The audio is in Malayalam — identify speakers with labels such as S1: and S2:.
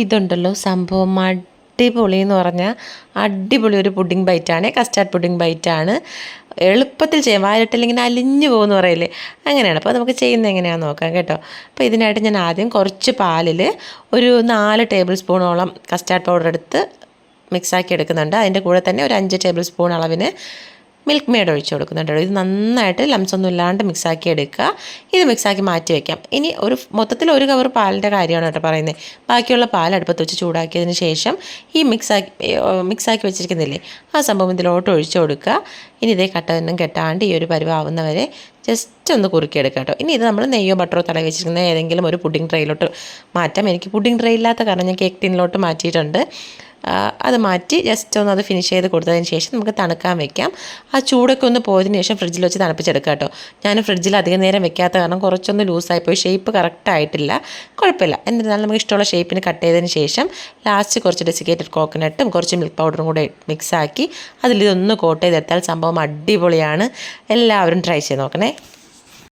S1: ഇതുണ്ടല്ലോ സംഭവം അടിപൊളി എന്ന് പറഞ്ഞാൽ അടിപൊളി ഒരു പുഡിംഗ് ബൈറ്റാണ്, കസ്റ്റാർഡ് പുഡിംഗ് ബൈറ്റാണ്. എളുപ്പത്തിൽ ചെയ്യാം, വായിലിട്ടില്ലെങ്കിൽ അലിഞ്ഞു പോകുമെന്ന് പറയില്ലേ, അങ്ങനെയാണ്. അപ്പോൾ നമുക്ക് ചെയ്യുന്നത് എങ്ങനെയാണെന്ന് നോക്കാം കേട്ടോ. അപ്പോൾ ഇതിനായിട്ട് ഞാൻ ആദ്യം കുറച്ച് പാലിൽ ഒരു 4 ടേബിൾ സ്പൂണോളം കസ്റ്റാർഡ് പൗഡർ എടുത്ത് മിക്സാക്കി എടുക്കുന്നുണ്ട്. അതിൻ്റെ കൂടെ തന്നെ ഒരു 5 ടേബിൾ സ്പൂൺ അളവിന് മിൽക്ക് മെയ്ഡ് ഒഴിച്ച് കൊടുക്കുന്നുണ്ട്. ഇത് നന്നായിട്ട് ലംസൊന്നും ഇല്ലാണ്ട് മിക്സാക്കി എടുക്കുക. ഇത് മിക്സാക്കി മാറ്റി വയ്ക്കാം. ഇനി മൊത്തത്തിൽ ഒരു കവർ പാലിൻ്റെ കാര്യമാണ് കേട്ടോ പറയുന്നത്. ബാക്കിയുള്ള പാൽ അടുപ്പത്ത് വെച്ച് ചൂടാക്കിയതിന് ശേഷം ഈ മിക്സാക്കി വെച്ചിരിക്കുന്നില്ലേ ആ സംഭവം ഇതിലോട്ട് ഒഴിച്ച് കൊടുക്കുക. ഇനി ഇതേ കട്ടൊന്നും കെട്ടാണ്ട് ഈ ഒരു പരുവാവുന്നവരെ ജസ്റ്റ് ഒന്ന് കുറുക്കിയെടുക്കുക കേട്ടോ. ഇനി ഇത് നമ്മൾ നെയ്യോ ബട്ടറോ തടവി വെച്ചിരിക്കുന്ന ഏതെങ്കിലും ഒരു പുഡിംഗ് ട്രേയിലോട്ട് മാറ്റാം. എനിക്ക് പുഡിംഗ് ട്രേ ഇല്ലാത്ത കാരണം ഞാൻ കേക്ക് ടിന്നിലോട്ട് മാറ്റിയിട്ടുണ്ട്. അത് മാറ്റി ജസ്റ്റ് ഒന്ന് അത് ഫിനിഷ് ചെയ്ത് കൊടുത്തതിന് ശേഷം നമുക്ക് തണുക്കാൻ വെക്കാം. ആ ചൂടൊക്കെ ഒന്ന് പോയതിന് ശേഷം ഫ്രിഡ്ജിൽ വെച്ച് തണുപ്പിച്ചെടുക്കുക കേട്ടോ. ഞാൻ ഫ്രിഡ്ജിൽ അധികം നേരം വെക്കാത്ത കാരണം കുറച്ചൊന്ന് ലൂസായിപ്പോയി, ഷേപ്പ് കറക്റ്റായിട്ടില്ല. കുഴപ്പമില്ല. എന്നിരുന്നാലും നമുക്ക് ഇഷ്ടമുള്ള ഷേപ്പിന് കട്ട് ചെയ്തതിന് ശേഷം ലാസ്റ്റ് കുറച്ച് ഡെസിക്കേറ്റഡ് കോക്കനട്ടും കുറച്ച് മിൽക്ക് പൗഡറും കൂടെ മിക്സാക്കി അതിലിതൊന്ന് കോട്ട് ചെയ്തെടുത്താൽ സംഭവം അടിപൊളിയാണ്. എല്ലാവരും ട്രൈ ചെയ്ത് നോക്കണേ.